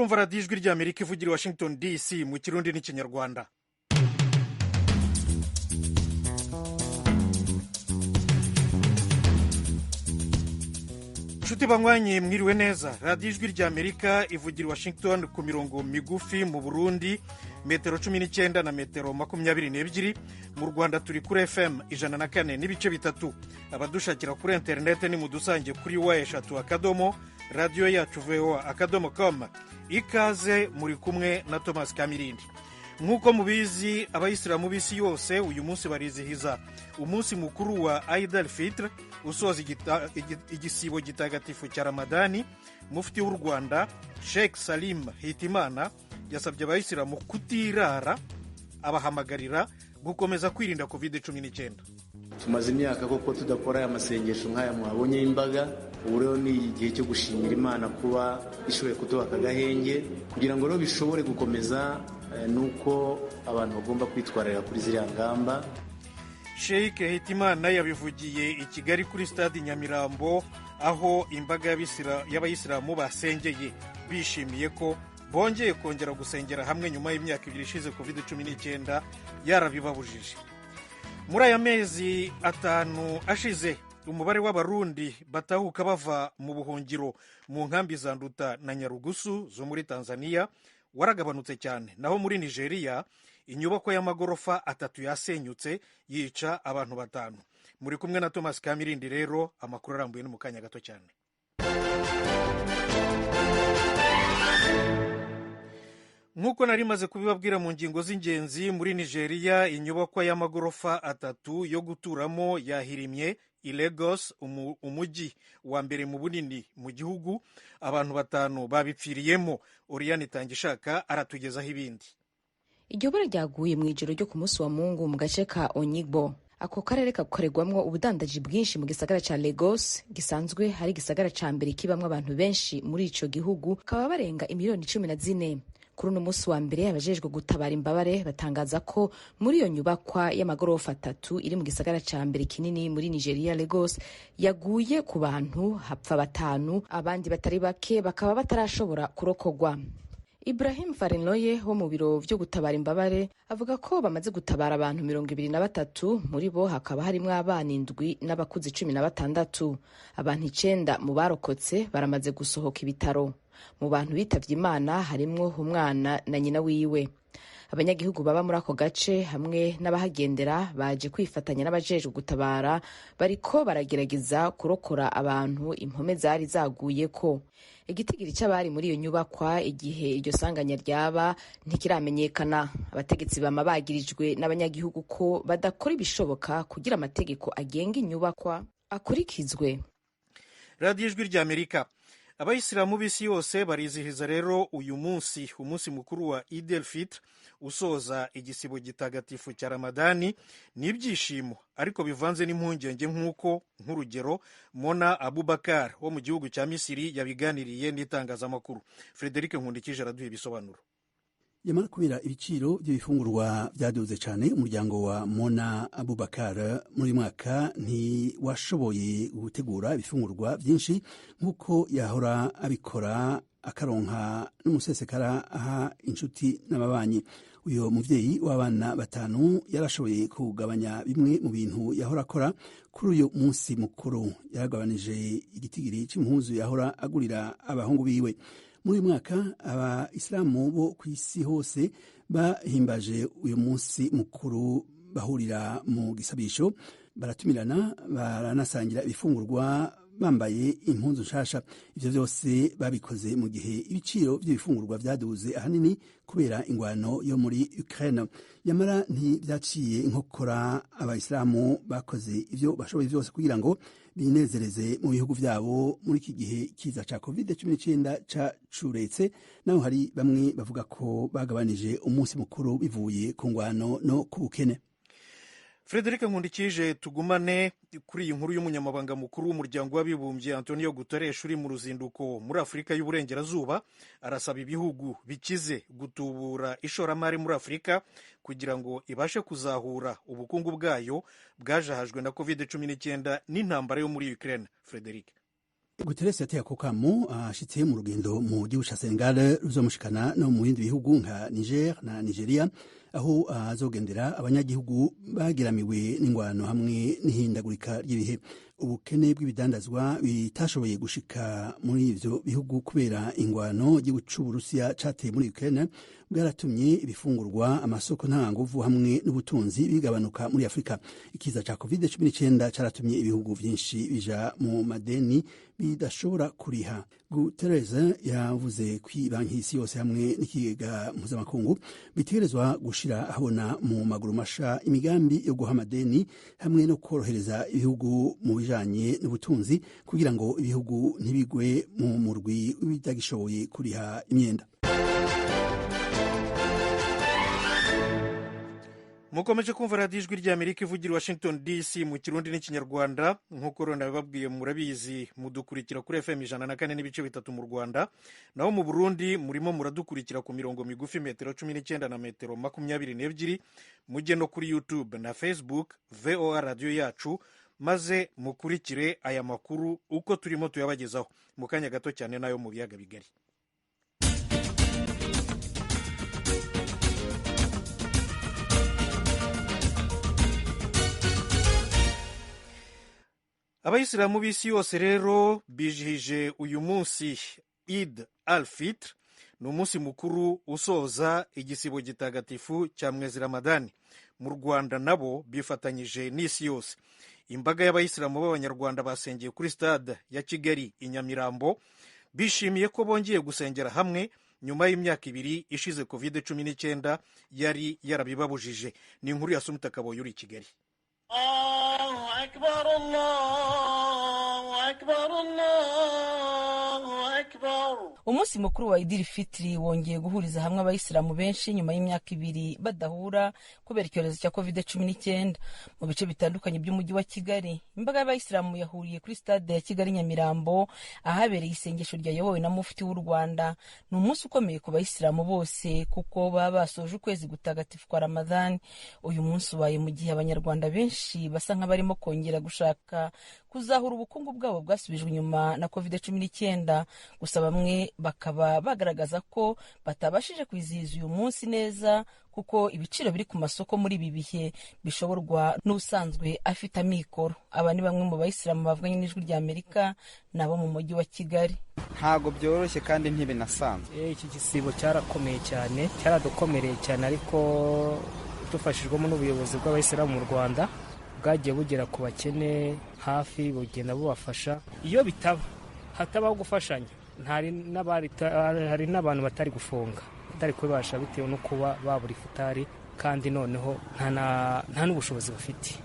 murumva radiyo ijwi ry'amerika ivugira i washington dc mu kirundi n'ikinyarwanda. inshuti banywanyi mwiriwe neza. radiyo ijwi ry'amerika ivugira i washington ku mirongo migufi mu burundi metero 19 na metero 22. mu rwanda turi kuri fm 104 n'ibice bitatu. abadushakira kuri interinete ni mudusange kuri wa3 akadomo radiyo yacu voa akadomo com. ikaze, muri kumwe na Thomas Kamirindi. nk'uko mubizi, abayisilamu b'isi yose uyu munsi barizihiza umunsi mukuru wa Eid al-Fitr usoza igisibo gitagatifu cya Ramadani. mufti w'u Rwanda Sheikh Salim Hitimana yasabye abayisilamu kutirara, abahamagarira gukomeza kwirinda covid-19. tumaze imyaka koko tudakora aya masengesho nk'aya mwabonye y'imbaga. ubu rero ni igihe cyo gushimira Imana kuba ishoboye kuduha aka gahenge kugira ngo rero bishobore gukomeza nuko abantu bagomba kwitwarira kuri ziriya ngamba. Sheikh Hitimana yabivugiye i Kigali kuri stade Nyamirambo, aho imbaga y'abayisilamu basengeye bishimiye ko bongeye kongera gusengera hamwe nyuma y'imyaka 2 ishize covid-19 yarabibabujije. muri aya mezi 5 ashize, umubare w'abarundi batahuka bava mu buhungiro mu nkambi za Nduta na Nyarugusu zo muri Tanzania waragabanutse cyane. naho muri Nigeria inyubako y'amagorofa 3 yasenyutse yica abantu 5. muri kumwe na Thomas Kamirindi. rero amakuru arambuye ni mu kanya gato cyane. nk'uko nari maze kubibabwira mu ngingo z'ingenzi, muri Nigeria inyubako y'amagorofa 3 yo guturamo yahirimye i Lagos, umujyi wa mbere mu bunini mu gihugu. abantu 5 babipfiriyemo. Oriane Tangishaka aratugezaho ibindi. iryo bara ryaguye mu ijoro ryo ku munsi wa Mungu mu gace ka Onyigbo. ako karere gakorerwamwo ubudandaji bwinshi mu gisagara ca Lagos, gisanzwe hari igisagara ca mbere kibamwo abantu benshi muri ico gihugu, kaba barenga imiliyoni 14. kuri uno munsi wa mbere, abajejwe gutabara imbabare batangaza ko muri iyo nyubakwa y'amagorofa 3 iri mu gisagara ca mbere kinini muri Nigeria, Lagos, yaguye ku bantu, hapfa 5, abandi batari bake bakaba batarashobora kurokogwa. Ibrahim Farinloye wo mu biro vyo gutabara imbabare avuga ko bamaze gutabara abantu 23, muri bo hakaba harimwo abana 7 n'abakuze 16. abantu 9 mu barokotse baramaze gusohoka ibitaro. mu bantu bitavye Imana harimwo umwana na nyina wiwe. abanyagihugu baba muri ako gace hamwe n'abahagendera baje kwifatanya n'abajejwe gutabara, bariko baragerageza kurokora abantu impome zari zaguyeko. igitigiri c'abari muri iyo nyubakwa igihe iryo sanganya ryaba ntikiramenyekana. abategetsi bama bagirijwe n'abanyagihugu ko badakora ibishoboka kugira amategeko agenga inyubakwa akurikizwe. radiyo ijwi ry'Amerika. abayisilamu b'isi yose barizihiza rero uyu munsi, umunsi mukuru wa Eid al-Fitr usoza igisibo gitagatifu cya Ramadani. n'ibyishimo ariko bivanze n'impungenge, nk'urugero Mona Abubakar wo mu gihugu cya Misiri yabiganiriye n'itangazamakuru. Frederic Nkundikije araduha ibisobanuro. yamara kubera ibiciro by'ibifungurwa byaduze cyane, umuryango wa Mona Abubakar muri mwaka ntiwashoboye gutegura ibifungurwa byinshi nk'uko yahora abikora, akaronka n'umusesekara aha inshuti n'ababanyi. uyu muvyeyi w'abana 5 yarashoboye kugabanya bimwe mu bintu yahora akora. kuri uyu munsi mukuru yaragabanije igitigiri c'impuzu yahora agurira abahungu biwe. muri uyu mwaka abayisilamu bo ku isi hose bahimbaje uyu munsi mukuru, bahurira mu gisabisho, baratumirana, baranasangira ibifungurwa, bambaye impuzu nshasha. ivyo vyose babikoze mu gihe ibiciro by'ibifungurwa vyaduze ahanini kubera ingwano yo muri Ukraine. yamara ntivyaciye inkokora. abayisilamu bakoze ivyo bashoboye vyose kugira ngo binezereze mu bihugu vyabo muri iki gihe kiza ca covid-19 cacuretse. naho hari bamwe bavuga ko bagabanije umunsi mukuru bivuye ku ngwano no ku bukene. Frederic Nkundikije, tugumane kuri iyi nkuru y'umunyamabanga mukuru w'umuryango w'abibumbye Antonio Guterres uri mu ruzinduko muri Afurika y'Uburengerazuba. arasaba ibihugu bikize gutubura ishoramari muri Afurika kugira ngo ibashe kuzahura ubukungu bwayo bwajahajwe na covid-19 n'intambara yo muri Ukraine. Frederic. Guterres yateye ako kamo ashitse mu rugendo mu gihugu ca Senegal ruzomushikana no mu bindi bihugu nka Niger na Nigeria, aho azogendera abanyagihugu bagiramiwe n'ingwano hamwe n'ihindagurika ry'ibihe. Ubukene bw'ibidandazwa bitashoboye gushika muri ivyo bihugu kubera ingwano y'igihugu c'Uburusiya cateye muri Ukraine bwaratumye ibifungurwa, amasoko ntanganguvu hamwe n'ubutunzi bigabanuka muri Afrika. Ikiza ca COVID-19 caratumye ibihugu vyinshi bija mu madeni bidashobora kuriha. Guterres yavuze ko banki y'isi yose hamwe n'ikigega mpuzamakungu bitegerezwa gushira ahabona mu maguru masha imigambi yo guha amadeni hamwe no korohereza ibihugu mu bijanye n'ubutunzi kugira ngo ibihugu ntibigwe mu murwi w'ibitagishoboye kuriha imyenda. mukomeje kumva radiyo ijwi ry'Amerika ivugira Washington DC mu kirundi n'ikinyarwanda. nk'uko rero nabibabwiye murabizi, mudukurikira kuri FM 104.3 mu Rwanda, naho mu Burundi murimo muradukurikira ku mirongo migufi metero 19 na metero 22. mujye no kuri YouTube na Facebook VOA radiyo yacu, maze mukurikire aya makuru uko turimo tuyabagezaho mu kanya gato cyane nayo mu biyaga bigari. Abayisilamu b'isi yose rero bijihije uyu munsi Eid al-Fitr, ni umunsi mukuru usoza igisibo gitagatifu cya mwezi Ramadani. Mu Rwanda nabo bifatanyije n'isi yose. Imbaga y'abayisilamu b'abanyarwanda basengeye kuri stade ya Kigali i Nyamirambo, bishimiye ko bongeye gusengera hamwe nyuma y'imyaka 2 ishize COVID-19 yari yarabibabujije. Ni inkuru ya Sumta Kaboyi uri i Kigali. Allahu Akbar, Allahu Akbar, Allahu Akbar. Umunsi mukuru wa Eid al-Fitr wongeye guhuriza hamwe abayisilamu benshi nyuma y'imyaka 2 badahura kubera icyorezo cya COVID-19 mu bice bitandukanye by'umujyi wa Kigali. Imbaga y'abayisilamu yahuriye kuri stade ya Kigali Nyamirambo ahabereye isengesho ryayobowe na Mufti w'u Rwanda. Ni umunsi ukomeye ku bayisilamu bose kuko baba basoje ukwezi gutagatifu kwa Ramadhan. Uyu munsi ubaye mu gihe abanyarwanda benshi basa nk'abarimo kongera gushaka kuzahura ubukungu bwabo bwasubijwe inyuma na COVID-19. Gusa bamwe bakaba bagaragaza ko batabashije kwizihiza uyu munsi neza kuko ibiciro biri ku masoko muri ibi bihe bishoborwa n'usanzwe afite amikoro. Aba ni bamwe mu bayisilamu bavuganye n'ijwi ry'Amerika nabo mu mujyi wa Kigali. Ntago byoroshye kandi ntibinasanzwe. Iki gisibo cyarakomeye cyane, cyaradukomereye cyane, ariko dufashijwemo n'ubuyobozi bw'abayisilamu mu Rwanda bwagiye bugera ku bakene hafi, bugenda bubafasha. Iyo bitaba hatabaho gufashanya, hari n'abantu batari gufunga, batari kubasha bitewe no kuba babura ifutari, kandi noneho nta n'ubushobozi bafite.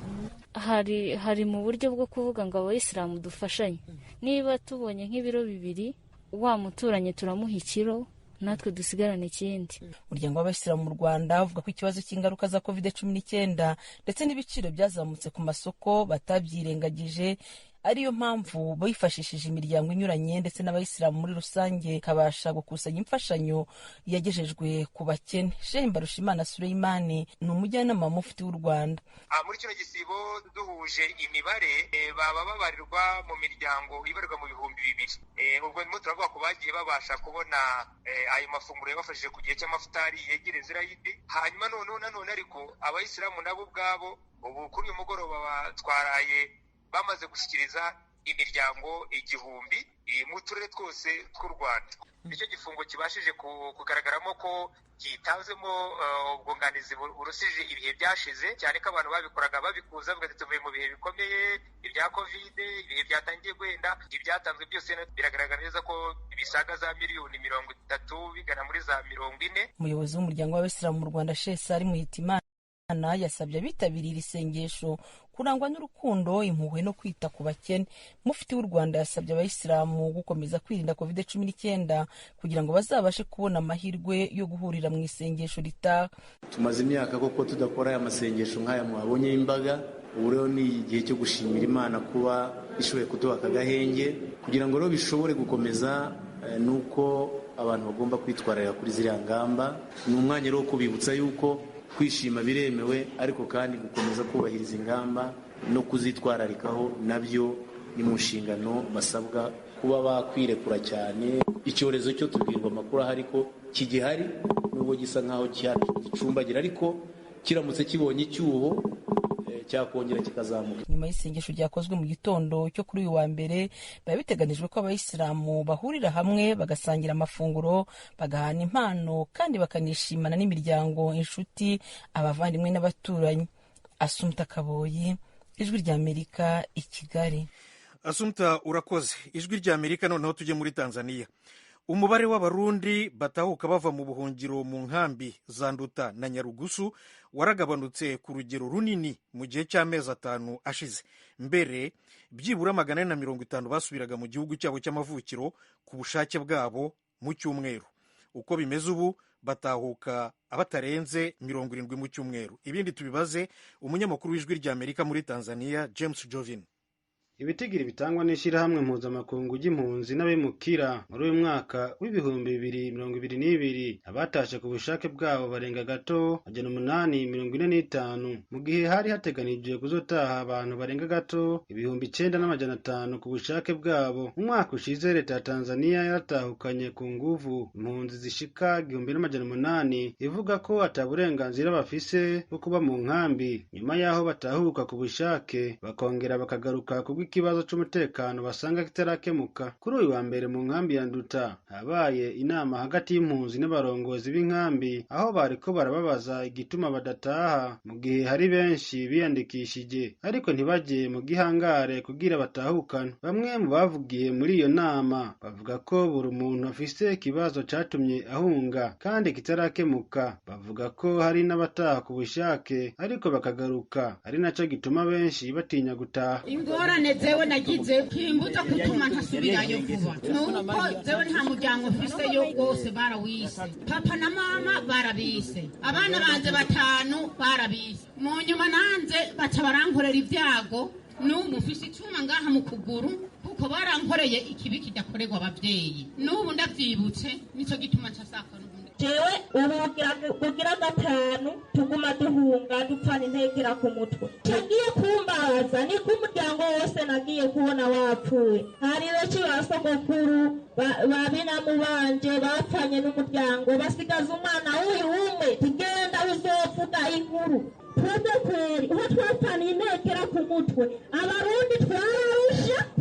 Hari mu buryo bwo kuvuga ngo abayisilamu dufashanye. Niba tubonye nk'ibiro 2, wa muturanye turamuha ikiro, natwe dusigarane ikindi. Umuryango w'abayisilamu mu Rwanda uvuga ko ikibazo cy'ingaruka za COVID-19 ndetse n'ibiciro byazamutse ku masoko batabyirengagije, ariyo mpamvu bifashishije imiryango inyuranye ndetse n'abayisilamu muri rusange kabasha gukusanya imfashanyo yagejejwe ku bakene. Sheikh Mbarushimana Suleimani ni umujyanama wa Mufti w'u Rwanda. Muri kino gisibo duhuje imibare baba babarirwa mu miryango ibarirwa mu bihumbi 2. Ubwo ndimo turavuga ko bagiye babasha kubona ayo mafunguro yabafashije ku gihe cy'amafutari yegereza Eid. Hanyuma none ariko abayisilamu nabo ubwabo ubu kuri uyu mugoroba batwaraye bamaze gushyikiriza imiryango 1000 mu turere twose tw'u Rwanda. Nicyo gifungo kibashije kugaragaramo ko gitanzemo ubwunganizi burusije ibihe byashize, cyane ko abantu babikoraga babikuza bavuga ati tuvuye mu bihe bikomeye ibya COVID, ibihe byatangiye gwenda, ibyatanzwe byose biragaragara neza ko bisaga za miliyoni 30 bigana muri za 40. Umuyobozi w'umuryango w'abayisilamu mu Rwanda Sheikh Sari Muhitimana yasabye abitabiriye isengesho kurangwa n'urukundo, impuhwe no kwita ku bakene. Mufti w'u Rwanda yasabye abayisilamu gukomeza kwirinda COVID-19 kugira ngo bazabashe kubona amahirwe yo guhurira mu isengesho ritaha. Tumaze imyaka koko tudakora aya masengesho nk'aya mwabonye y'imbaga. Ubu rero ni igihe cyo gushimira Imana kuba ishoboye kuduha aka gahenge kugira ngo rero bishobore gukomeza, nuko abantu bagomba kwitwararira kuri ziriya ngamba. Ni umwanya rero kubibutsa yuko kwishima biremewe, ariko kandi gukomeza kubahiriza ingamba no kuzitwararikaho nabyo ni mu nshingano basabwa kuba bakwirekura cyane. Icyorezo cyo tubwirwa amakuru ahari ko kigihari nubwo gisa nkaho gicumbagira, ariko kiramutse kibonye icyuho cyakongera kikazamuka. Nyuma y'isengesho ryakozwe mu gitondo cyo kuri uyu wa mbere, biba biteganijwe ko abayisilamu bahurira hamwe bagasangira amafunguro, bagahana impano kandi bakanishimana n'imiryango, inshuti, abavandimwe n'abaturanyi. Asumta Kaboyi, Ijwi ry'Amerika, i Kigali. Asumta, urakoze. Ijwi ry'Amerika. Noneho tujye muri Tanzania. Umubare w'abarundi batahuka bava mu buhungiro mu nkambi za Nduta na Nyarugusu waragabanutse ku rugero runini mu gihe cy'amezi 5 ashize. Mbere byibura 450 basubiraga mu gihugu cyabo cy'amavukiro ku bushake bwabo mu cyumweru. Uko bimeze ubu batahuka abatarenze 70 mu cyumweru. Ibindi tubibaze umunyamakuru w'Ijwi ry'Amerika muri Tanzania, James Jovin. Ibitigiri bitangwa n'ishyirahamwe mpuzamakungu ry'impunzi n'abimukira muri uyu mwaka w'ibihumbi 2022 abatashe ku bushake bwabo barenga gato 845, mu gihe hari hateganijwe kuzotaha abantu barenga gato 9,500 ku bushake bwabo. Mu mwaka ushize leta ya Tanzania yaratahukanye ku nguvu impunzi zishika 1,800 ivuga ko ataburenganzira bafise bwo kuba mu nkambi, nyuma yaho batahuka ku bushake bakongera bakagaruka ku ikibazo cy'umutekano basanga kitarakemuka. Kuri uyu wa mbere mu nkambi ya Nduta habaye inama hagati y'impunzi n'abarongozi b'inkambi, aho bariko barababaza igituma badataha mu gihe hari benshi biyandikishije ariko ntibajye mu gihangare kugira batahukana. Bamwe mu bavugiye muri iyo nama bavuga ko buri muntu afise ikibazo catumye ahunga kandi kitarakemuka. Bavuga ko hari n'abataha ku bushake ariko bakagaruka, ari naco gituma benshi batinya gutaha. Ingorane zewe nagize kimbuza kutuma ntasubirayo vuba, nuko zewe nta muryango mfise yo wose barawise, papa na mama barabise, abana banje 5 barabise, mu nyuma nanze baca barankorera ibyago, n'ubu mfise icyuma ngaha mu kuguru kuko barankoreye ikibi kidakorerwa abavyeyi, n'ubu ndavyibutse nico gituma nsaka jewe ubu bugira 5 tuguma duhunga dupfana intekera ku mutwe. Nagiye kumbaza ni ku muryango wose nagiye kubona wapfuye, hari benshi basogokuru babinamu banje bapfanye n'umuryango basigaza umwana umwe, tugenda uzovuga inkuru. Twebwe kweri uho twapfana intekera ku mutwe, abarundi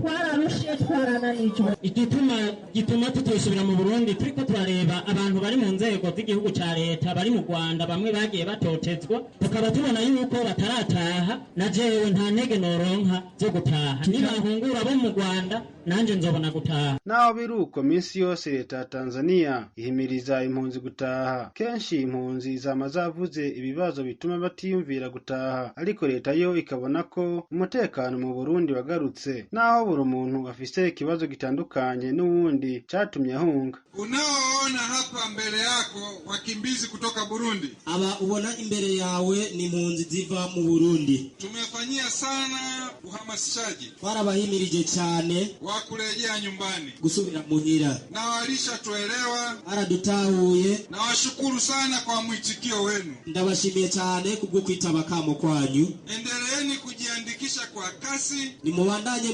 twararushe twarananijwe. Igituma tutosubira mu Burundi turiko turareba abantu bari mu nzego z'igihugu ca leta bari mu Rwanda, bamwe bagiye batotezwa, tukaba tubona yuko batarataha. Na jewe nta ntege noronka zo gutaha, nibahungura bo mu Rwanda nanje nzobona gutaha. Naho biruko minsi yose leta ya Tanzania ihimiriza impunzi gutaha. Kenshi impunzi zama zavuze ibibazo bituma batiyumvira gutaha, ariko leta yo ikabona ko umutekano mu Burundi wagarutse, naho buri muntu afise ikibazo gitandukanye n'uwundi catumye ahunga. Unaoona hapa mbele yako wakimbizi kutoka Burundi, aba ubona imbere yawe ni impunzi ziva mu Burundi. Tumefanyia sana uhamasishaji, twarabahimirije cyane wa kurejea nyumbani, gusubira muhira, na walishatuelewa, aradutahuye, na washukuru sana kwa mwitikio wenu. Ndabashimiye cyane kubwo kwitaba kamo kwanyu. Endeleeni kujiandikisha kwa kasi, ni mubandanye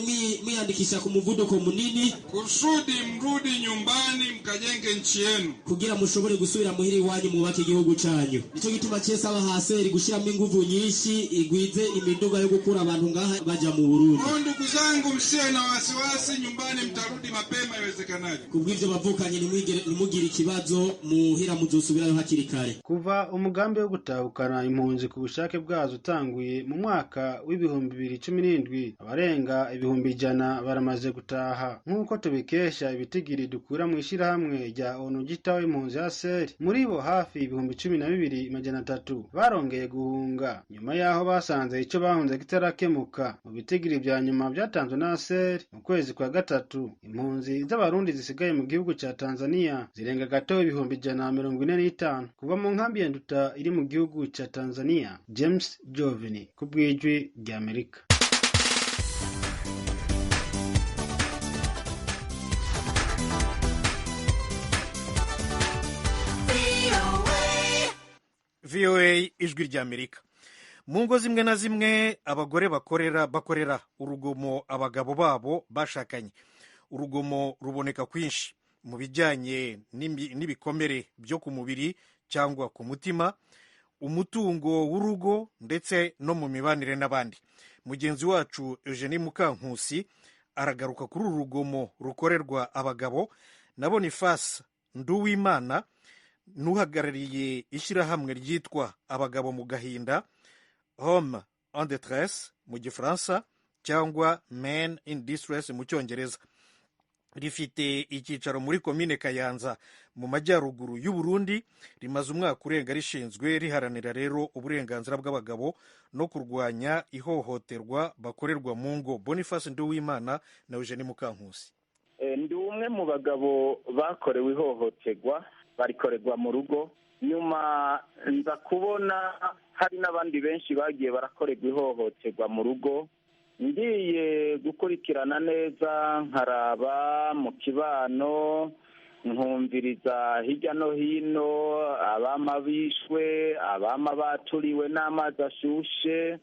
mwiyandikisha ku muvuduko munini kusudi mrudi nyumbani mkajenge nchi yenu, kugira mushobore gusubira muhiri wanyu mwubake igihugu cyanyu. Nico gituma cyese abahaseri gushiramo inguvu nyinshi igwize imiduga yo gukura abantu ngaha baja mu Burundi. Ndugu zangu, msiwe na wasiwasi, nyumbani mtarudi mapema iwezekanavyo. Kubw'ivyo bavukanye nimugire ikibazo muhira muzosubirayo hakiri kare. Kuva umugambi wo gutahukana impunzi ku bushake bwazo utanguye mu mwaka w'ibihumbi 2017 abarenga 100,000 baramaze gutaha, nk'uko tubikesha ibitigiri dukura mu ishyirahamwe rya ONU gitaho impunzi HCR. Muri bo hafi 12,300 barongeye guhunga nyuma yaho basanze icyo bahunze kitarakemuka. Mu bitigiri bya nyuma byatanzwe na HCR mu kwezi kwa gatatu, impunzi z'abarundi zisigaye mu gihugu cya Tanzania zirenga gato 145 kuva mu nkambi ya Nduta iri mu gihugu cya Tanzania. James Jovini, ku bw'Ijwi ry'Amerika. VOA Ijwi ry'Amerika. mu ngo zimwe na zimwe abagore bakorera urugomo abagabo babo bashakanye. Urugomo ruboneka kwinshi mu bijyanye n'ibikomere byo ku mubiri cyangwa ku mutima, umutungo w'urugo ndetse no mu mibanire n'abandi. Mugenzi wacu Eugenie Mukankusi aragaruka kuri uru rugomo rukorerwa abagabo na Boniface Nduwimana n'uhagarariye ishyirahamwe ryitwa Abagabo mu Gahinda, Homme en Détresse mu Gifaransa cyangwa Men in Distress mu Cyongereza. Rifite icyicaro muri komine Kayanza mu majyaruguru y'u Burundi. Rimaze umwaka urenga rishinzwe riharanira rero uburenganzira bw'abagabo no kurwanya ihohoterwa bakorerwa mu ngo. Boniface Nduwimana na Eugenie Mukankusi. Ndi umwe mu bagabo bakorewe ihohoterwa barikorerwa mu rugo, nyuma nza kubona hari n'abandi benshi bagiye barakorerwa ihohoterwa mu rugo. Ngiye gukurikirana neza nkaraba mu kibano, nkumviriza hirya no hino abama bishwe, abama baturiwe n'amazi ashushe,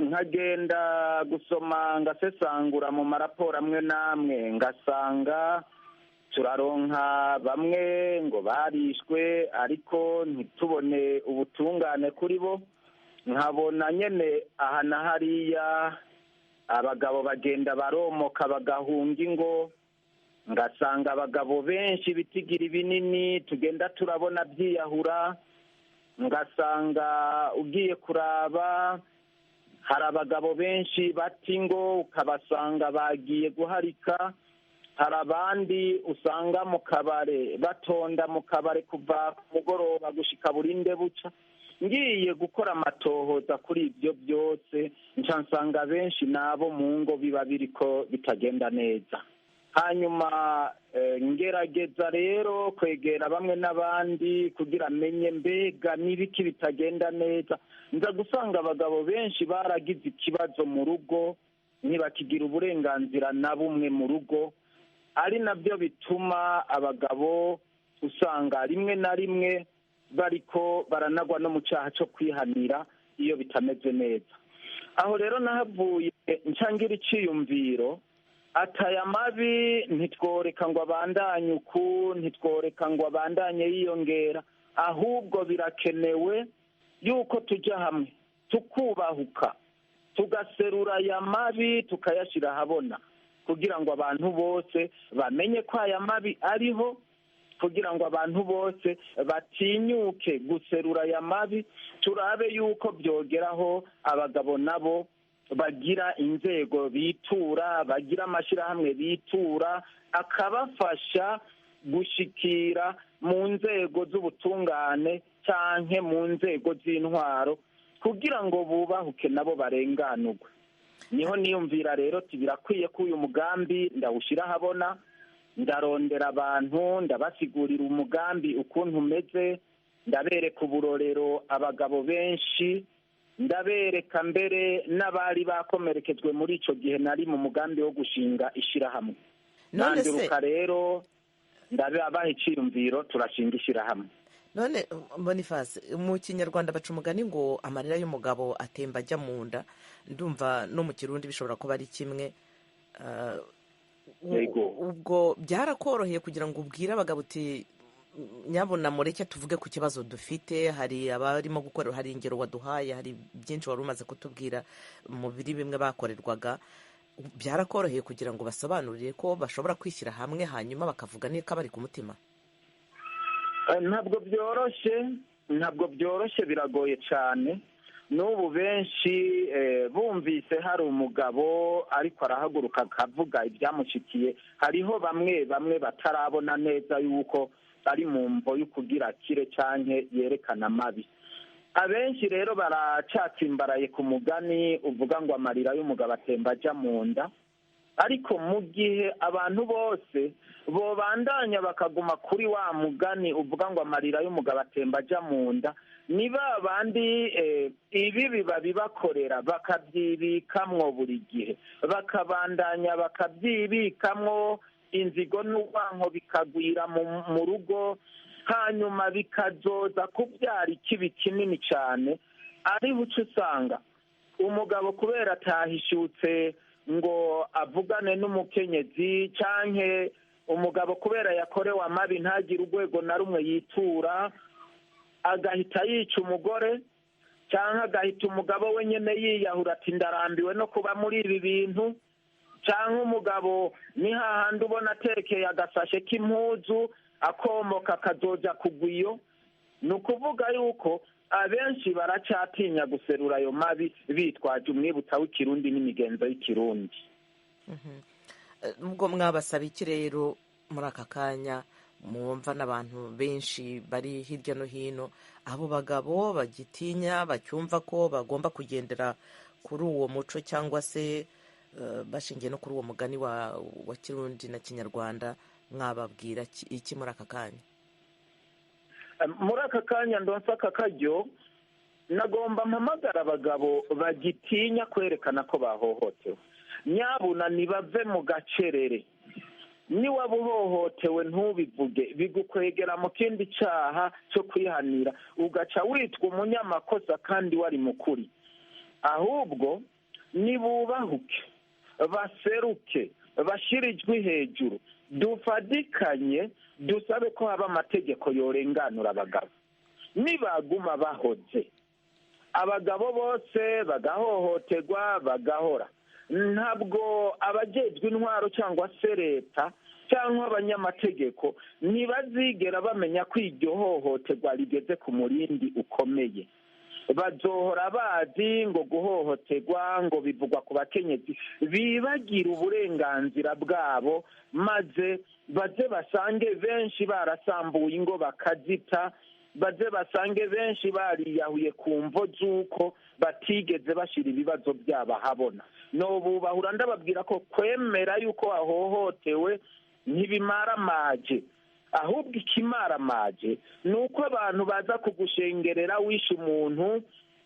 nkagenda gusoma ngasesangura mu maraporo amwe n'amwe, ngasanga turaronka bamwe ngo barishwe ariko ntitubone ubutungane kuri bo. Nkabona nyene aha na hariya abagabo bagenda baromoka bagahunga ingo, ngasanga abagabo benshi bitigira binini tugenda turabona byiyahura, ngasanga ugiye kuraba hari abagabo benshi bata ingo ukabasanga bagiye guharika, hari abandi usanga mu kabare batonda mu kabare kuva ku mugoroba gushika burinde buca. Ngiye gukora amatohoza kuri ibyo byose nca nsanga benshi nabo mu ngo biba biriko bitagenda neza. Hanyuma ngerageza rero kwegera bamwe n'abandi kugira menye mbega n'ibiki bitagenda neza. Nza gusanga abagabo benshi baragize ikibazo mu rugo, ntibakigira uburenganzira na bumwe mu rugo, ari nabyo bituma abagabo usanga rimwe na rimwe bariko baranagwa no mu cyaha cyo kwihanira iyo bitameze neza. Aho rero nahavuye ncangira iciyumviro, ataya mabi ntitworeka ngo abandanye uku, ntitworeka ngo abandanye yiyongera, ahubwo birakenewe yuko tujya hamwe tukubahuka tugaserura aya mabi tukayashyira ahabona, kugira ngo abantu bose bamenye ko aya mabi ariho, kugira ngo abantu bose batinyuke guserura aya mabi. Turabe yuko byogeraho abagabo nabo bagira inzego bitura, bagira amashyirahamwe bitura, akabafasha gushikira mu nzego z'ubutungane canke mu nzego z'intwaro, kugira ngo bubahuke nabo barenganurwe. Niho niyumvira rero birakwiye ko uyu mugambi ndawushyira ahabona, ndarondera abantu ndabasigurira umugambi ukuntu umeze, ndabereka uburorero abagabo benshi, ndabereka mbere n'abari bakomerekejwe muri icyo gihe nari mu mugambi wo gushinga ishyirahamwe. Nanduruka rero ndabaha icyiyumviro turashinga ishyirahamwe. None Boniface, mu kinyarwanda baca umugani ngo amarira y'umugabo atemba ajya mu nda, ndumva no mu kirundi bishobora kuba ari kimwe. Ubwo byarakoroheye kugira ngo ubwire abagabo uti nyabona mureke tuvuge ku kibazo dufite, hari abarimo gukorera, hari ingero waduhaye, hari byinshi wari umaze kutubwira mu biri bimwe bakorerwaga. Byarakoroheye kugira ngo basobanurire ko bashobora kwishyira hamwe hanyuma bakavuga niko bari ku mutima? Ntabwo byoroshye, biragoye cyane. N'ubu benshi bumvise hari umugabo ariko arahaguruka akavuga ibyamushikiye, hariho bamwe batarabona neza yuko ari mu mvo y'ukugira akire canke yerekana amabi. Abenshi rero baracatsimbaraye ku mugani uvuga ngo amarira y'umugabo atemba ajya mu nda, ariko mu gihe abantu bose bobandanya bakaguma kuri wa mugani uvuga ngo amarira y'umugabo atemba ajya mu nda, ni ba bandi ibi babibakorera bakabyibikamwo buri gihe, bakabandanya bakabyibikamwo, inzigo n'urwanko bikagwira mu rugo, hanyuma bikazoza kubyara ikibi kinini cyane, ari buce usanga umugabo kubera atahishutse ngo avugane n'umukenyezi, canke umugabo kubera yakorewe amabi ntagire urwego na rumwe yitura, agahita yica umugore, cyangwa agahita umugabo we nyine yiyahura ati ndarambiwe no kuba muri ibi bintu, cyangwa umugabo ni hahandi ubona atekeye agasashe k'impuzu akomoka akazoja kugwa iyo. Ni ukuvuga yuko abenshi baracyatinya guserura ayo mabi bitwaje umwibutsa w'ikirundi n'imigenzo y'ikirundi. ubwo mwabasaba iki rero muri aka kanya mwumva n'abantu benshi bari hirya no hino, abo bagabo bagitinya bacyumva ko bagomba kugendera kuri uwo muco cyangwa se bashingiye no kuri uwo mugani wa kirundi na kinyarwanda, mwababwira iki muri aka kanya? Muri aka kanya ndonsa aka karyo nagomba mpamagara abagabo bagitinya kwerekana ko bahohotewe, nyabuna nibave mu gacerere. Niwaba uhohotewe ntubivuge, bigukwegera mu kindi cyaha cyo kwihanira, ugaca witwa umunyamakosa kandi wari mukuri. Ahubwo nibubahuke, baseruke, bashyire ijwi hejuru, dufadikanye dusabe ko haba amategeko yorenganura abagabo. Nibaguma bahoze, abagabo bose bagahohoterwa bagahora, ntabwo abajejwe intwaro cyangwa se leta cyangwa abanyamategeko ntibazigera bamenya ko iryo hohoterwa rigeze ku murindi ukomeye. Bazohora bazi ngo guhohoterwa ngo bivugwa ku bakenyezi, bibagira uburenganzira bwabo, maze baze basange benshi barasambuye ingo bakazita, baze basange benshi bariyahuye ku mvo z'uko batigeze bashyira ibibazo byabo ahabona. Nobubahura ndababwira ko kwemera yuko wahohotewe ntibimaramaje, ahubwo ikimaramaje ni uko abantu baza kugushengerera wishe umuntu,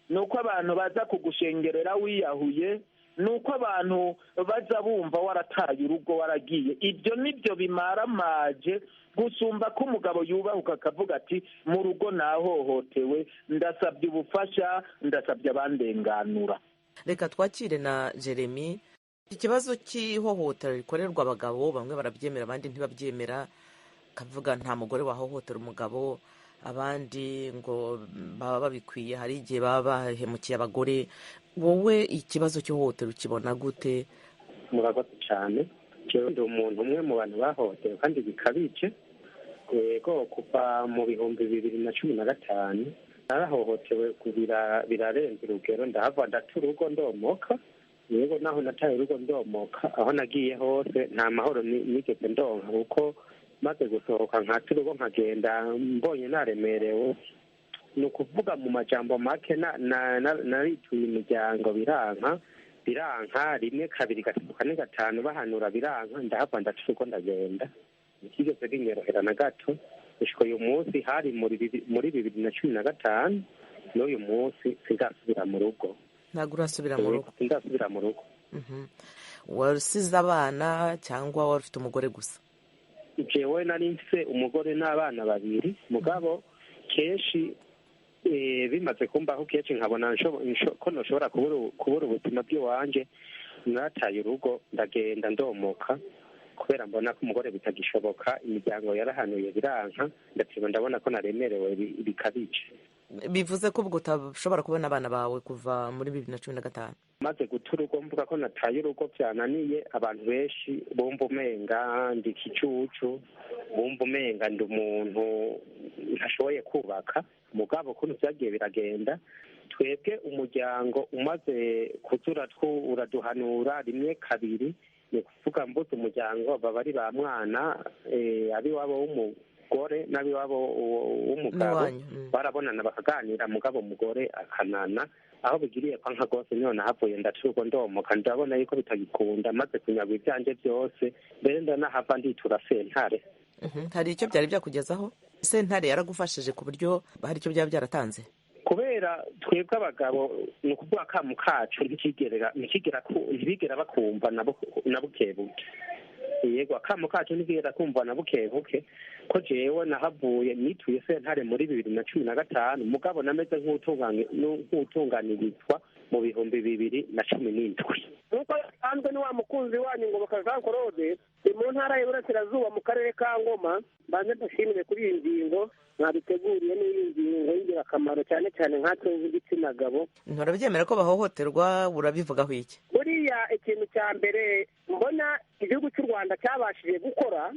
ni uko abantu baza kugushengerera wiyahuye, ni uko abantu baza bumva warataye urugo waragiye. Ibyo nibyo bimaramaje gusumba ko umugabo yubahuka akavuga ati mu rugo nahohotewe, ndasabye ubufasha, ndasabye abandenganura. Reka twakire na Jeremy. Ikibazo cy'ihohotera rikorerwa abagabo, bamwe barabyemera abandi ntibabyemera, kavuga nta mugore wahohotera umugabo, abandi ngo baba babikwiye, hari igihe baba bahemukiye abagore. Wowe ikibazo cy'ihohotera ukibona gute? Murakoze cyane. Jewe ndi umuntu umwe mu bantu bahohotewe kandi bikabije. Yego, kuva mu 2015 narahohotewe birarenze urugero, ndahava ndata urugo ndomoka. Yego, naho nataye urugo ndomoka, aho nagiye hose nta mahoro nigeze ndonka, kuko maze gusohoka nkata urugo nkagenda mbonye naremerewe. Ni ukuvuga mu majambo make narituye imiryango biranka rimwe kabiri gatatu kane gatanu bahanura biranka, ndahava ndata urugo ndagenda, ntikigeze binyorohera na gato. Gushika uyu munsi hari muri 2015 n'uyu munsi sindasubira mu rugo. Ntabwo urasubira mu rugo? Sindasubira mu rugo. Wasize abana cyangwa wari ufite umugore gusa? Jewe nari mfise umugore n'abana babiri, mugabo kenshi bimaze kumbaho kenshi nkabona ko noshobora kubura ubuzima bw'iwanje, nataye urugo ndagenda ndomoka kubera mbona ko umugore bitagishoboka. Imiryango yarahanuye biranka, ndabona ko naremerewe bikabije. Bivuze ko ubwo utashobora kubona abana bawe kuva muri 2015? Maze guta urugo mvuga ko nataye urugo byananiye, abantu benshi bumva umenga ndi ikicucu, bumva umenga ndi umuntu ntashoboye kubaka. Mugabo ukuntu byagiye biragenda, twebwe umuryango umaze kuzura uraduhanura rimwe kabiri, ni kuvuga mbuze umuryango baba ari ba mwana, abiwabo w'umugore n'abiwabo w'umugabo barabonana bakaganira, mugabo umugore akanana. Aho bigiriye kwa nka gose niho nahavuye ndacuruko ndomoka, ndabona yuko bitagikunda, maze kunyagwa ibyanje byose, mbere ndanahava nditura sentare. Hari icyo byari byakugezaho? Sentare yaragufashije ku buryo hari icyo byaba byaratanze? Kubera twebwe abagabo ni ukuvuga akamu kacu ntibigera bakumva na bukebuke. yego akamo kacu ntigera kumva na buke buke ko jewe nahavuye nituye sentare muri 2015 mugabo nameze nk'utunganirizwa mu 2017. Nuko anzwe ni wa mukunzi wanyu ngo bakazakorode mu ntara y'Iburasirazuba mu karere ka Ngoma banze dushimire kuri iyi ngingo mwabiteguriye n'iyi ngingo y'ingirakamaro cyane cyane nkatwe nk'igitsina gabo. Nturabyemera ko bahohoterwa urabivugaho iki? Buriya ikintu cya mbere mbona igihugu cy'u Rwanda cyabashije gukora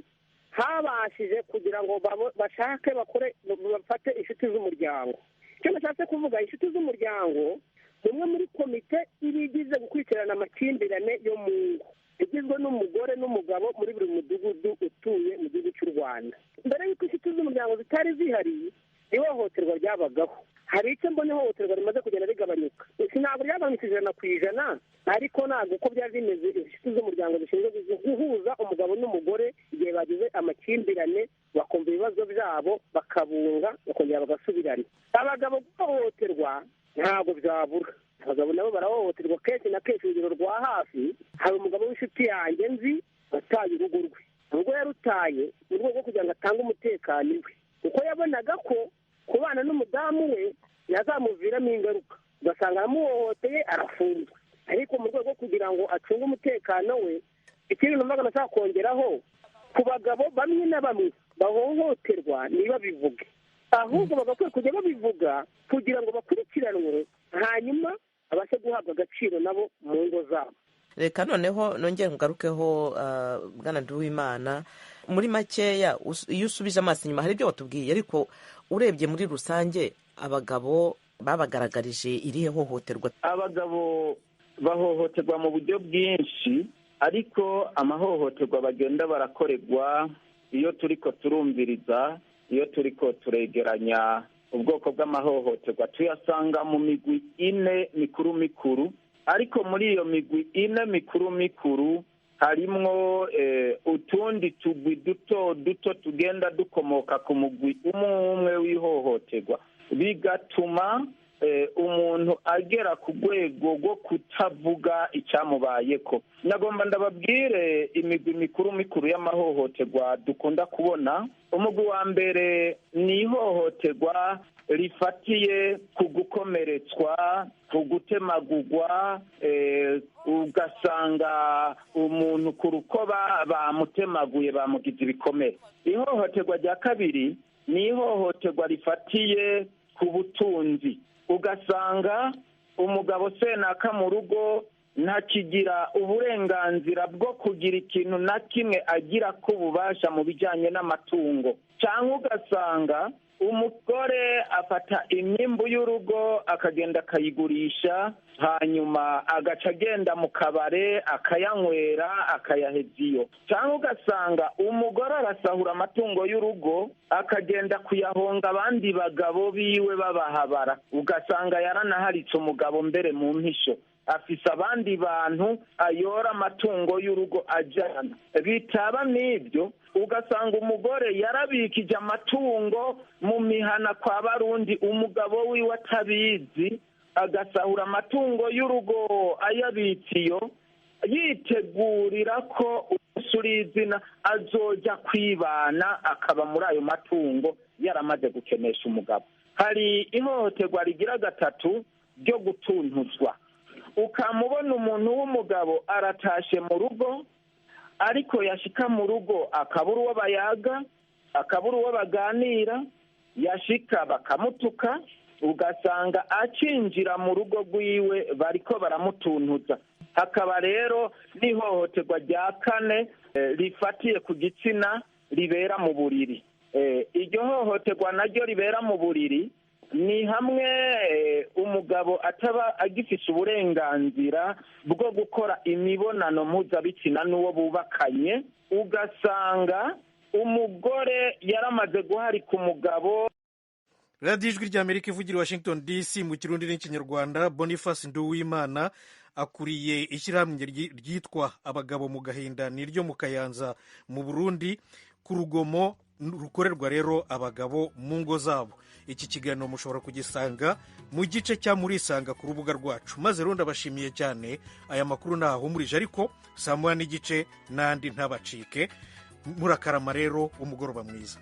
habashije kugira ngo bashake bafate inshuti z'umuryango. Icyo nashatse kuvuga inshuti z'umuryango umwe muri komite ibigize gukurikirana amakimbirane yo mu ngo igizwe n'umugore n'umugabo muri buri mudugudu utuye mu gihugu cy'u Rwanda. Mbere y'uko inshuti z'umuryango zitari zihari ihohoterwa ryabagaho. Hari icyo mbona ihohoterwa rimaze kugenda rigabanyuka. Ntabwo ryagabanutse 100%, ariko ntabwo uko byari bimeze inshuti z'umuryango zishinzwe guhuza umugabo n'umugore igihe bagize amakimbirane bakumva ibibazo byabo bakabunga bakongera bagasubirana. Abagabo guhohoterwa ntabwo byabura. Abagabo nabo barahohoterwa kenshi na kenshi. Urugero rwa hafi hari umugabo w'inshuti yanjye nzi wataye urugo rwe. Ubwo yarutaye mu rwego rwo kugira ngo atange umutekano iwe, kuko yabonaga ko kubana n'umudamu we yazamuviramo ingaruka, ugasanga aramuhohoteye arafunzwe. Ariko mu rwego rwo kugira ngo acunge umutekano we, ikindi numvaga nashaka kongeraho ku bagabo bamwe na bamwe bahohoterwa niba bivuge, ahubwo bagakwiye kujya babivuga kugira ngo bakurikiranwe hanyuma abashe guhabwa agaciro nabo mu ngo zabo. Reka noneho nongere ngarukeho Bwana Nduwimana, muri makeya iyo usubije amaso inyuma hari ibyo watubwiye, ariko urebye muri rusange abagabo babagaragarije irihe hohoterwa? Abagabo bahohoterwa mu buryo bwinshi, ariko amahohoterwa bagenda barakorerwa iyo turiko turumviriza, iyo turiko turegeranya ubwoko bw'amahohoterwa tuyasanga mu migwi 4 mikuru mikuru. Ariko muri iyo migwi 4 mikuru mikuru harimwo utundi tugwi duto duto tugenda dukomoka ku mugwi umwe w'ihohoterwa, bigatuma umuntu agera ku rwego rwo kutavuga icyamubayeko. Nagomba ndababwire imigwi mikuru mikuru y'amahohoterwa dukunda kubona. Umugwi wa mbere ni ihohoterwa rifatiye ku gukomeretswa, ku gutemagurwa, ugasanga umuntu ku rukoba bamutemaguye bamugize ibikomere. Ihohoterwa rya kabiri ni ihohoterwa rifatiye ku butunzi, ugasanga umugabo senaka mu rugo ntakigira uburenganzira bwo kugira ikintu na kimwe agira ko bubasha mu bijyanye n'amatungo, cyangwa ugasanga umugore afata imyimbu y'urugo akagenda akayigurisha, hanyuma agaca agenda mu kabare akayanywera akayaheza iyo, cyangwa ugasanga umugore arasahura amatungo y'urugo akagenda kuyahonga abandi bagabo biwe babahabara, ugasanga yaranaharitse umugabo mbere mu mpisho, afise abandi bantu ayora amatungo y'urugo ajyana. Bitaba n'ibyo ugasanga umugore yarabikije amatungo mu mihana kwa barundi, umugabo wiwe atabizi, agasahura amatungo y'urugo ayabitsiyo, yitegurira ko umusuri izina azoja kwibana akaba muri ayo matungo yaramaze gukenesha umugabo. Hari ihohoterwa rigira gatatu ryo gutuntuzwa, ukamubona umuntu w'umugabo aratashe mu rugo, ariko yashika mu rugo akabura uwo bayaga, akabura uwo baganira, yashika bakamutuka, ugasanga acinjira mu rugo rwiwe bariko baramutuntuza. Hakaba rero n'ihohoterwa rya kane rifatiye ku gitsina ribera mu buriri. Iryo hohoterwa naryo ribera mu buriri ni hamwe umugabo ataba agifise uburenganzira bwo gukora imibonano mpuzabitsina n'uwo bubakanye, ugasanga umugore yaramaze guharika umugabo. radiyo ijwi ry'Amerika ivugira Washington DC mu kirundi n'ikinyarwanda. Boniface Nduwimana akuriye ishyirahamwe ryitwa abagabo mu gahinda, niryo mu Kayanza mu Burundi. Ku rugomo rukorerwa rero abagabo mu ngo zabo. Iki kiganiro mushobora kugisanga mu gice cya murisanga ku rubuga rwacu. Maze rero ndabashimiye cyane, aya makuru ntahumurije, ariko saa moya n'igice n'andi ntabacike. Murakarama rero, umugoroba mwiza.